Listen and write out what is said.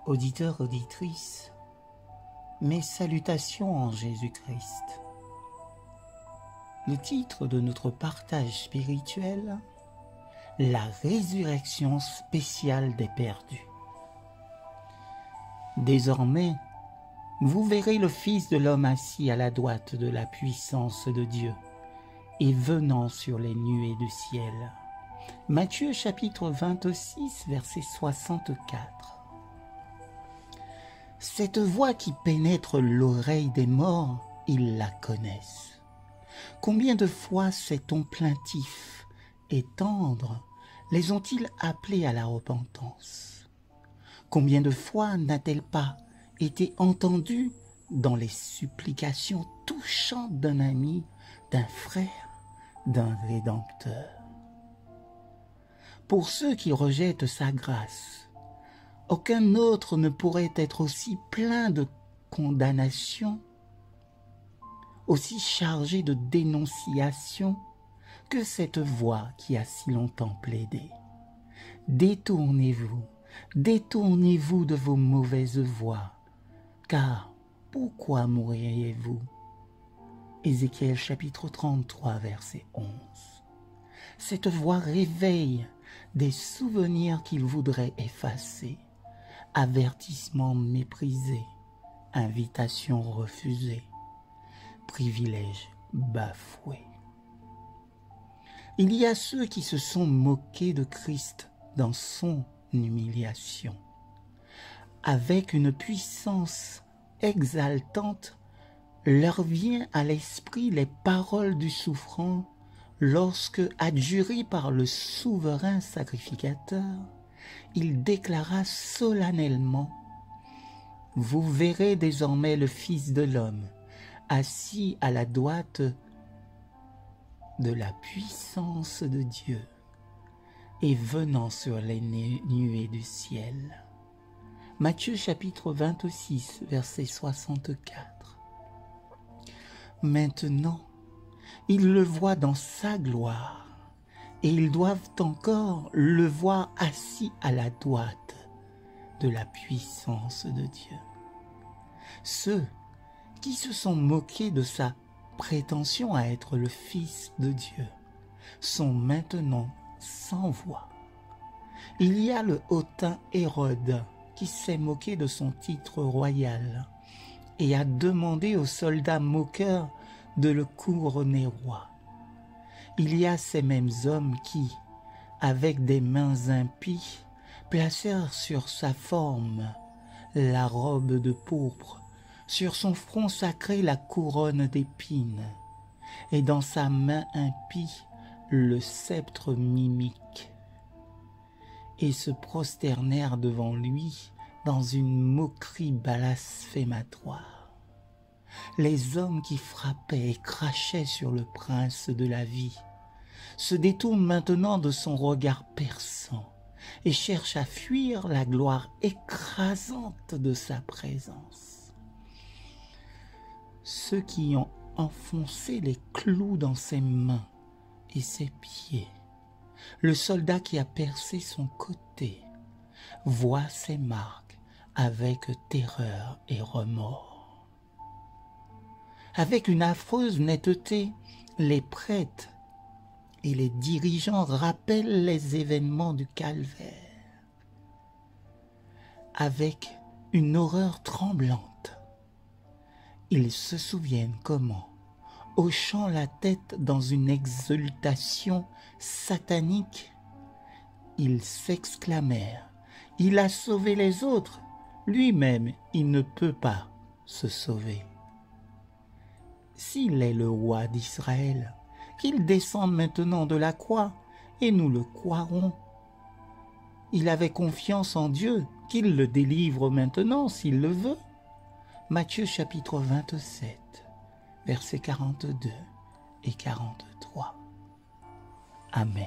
Auditeurs, auditrices, mes salutations en Jésus-Christ. Le titre de notre partage spirituel, la résurrection spéciale des perdus. Désormais, vous verrez le Fils de l'homme assis à la droite de la puissance de Dieu et venant sur les nuées du ciel. Matthieu chapitre 26, verset 64. Cette voix qui pénètre l'oreille des morts, ils la connaissent. Combien de fois ces tons plaintifs et tendres les ont-ils appelés à la repentance? Combien de fois n'a-t-elle pas été entendue dans les supplications touchantes d'un ami, d'un frère, d'un Rédempteur? Pour ceux qui rejettent sa grâce, aucun autre ne pourrait être aussi plein de condamnation, aussi chargé de dénonciation que cette voix qui a si longtemps plaidé. Détournez-vous, détournez-vous de vos mauvaises voies, car pourquoi mourriez-vous? Ézéchiel chapitre 33, verset 11. Cette voix réveille des souvenirs qu'il voudrait effacer. Avertissement méprisé, invitation refusée, privilège bafoué. Il y a ceux qui se sont moqués de Christ dans son humiliation. Avec une puissance exaltante, leur vient à l'esprit les paroles du souffrant lorsque, adjuré par le souverain sacrificateur, il déclara solennellement « Vous verrez désormais le Fils de l'homme assis à la droite de la puissance de Dieu et venant sur les nuées du ciel. » Matthieu chapitre 26, verset 64. Maintenant, ils le voient dans sa gloire. Et ils doivent encore le voir assis à la droite de la puissance de Dieu. Ceux qui se sont moqués de sa prétention à être le Fils de Dieu sont maintenant sans voix. Il y a le hautain Hérode qui s'est moqué de son titre royal et a demandé aux soldats moqueurs de le couronner roi. Il y a ces mêmes hommes qui, avec des mains impies, placèrent sur sa forme la robe de pourpre, sur son front sacré la couronne d'épines, et dans sa main impie le sceptre mimique, et se prosternèrent devant lui dans une moquerie blasphématoire. Les hommes qui frappaient et crachaient sur le prince de la vie se détournent maintenant de son regard perçant et cherchent à fuir la gloire écrasante de sa présence. Ceux qui ont enfoncé les clous dans ses mains et ses pieds, le soldat qui a percé son côté, voient ses marques avec terreur et remords. Avec une affreuse netteté, les prêtres et les dirigeants rappellent les événements du calvaire. Avec une horreur tremblante, ils se souviennent comment, hochant la tête dans une exultation satanique, ils s'exclamèrent « Il a sauvé les autres, lui-même il ne peut pas se sauver. » S'il est le roi d'Israël, qu'il descende maintenant de la croix, et nous le croirons. Il avait confiance en Dieu, qu'il le délivre maintenant s'il le veut. Matthieu chapitre 27, versets 42 et 43. Amen.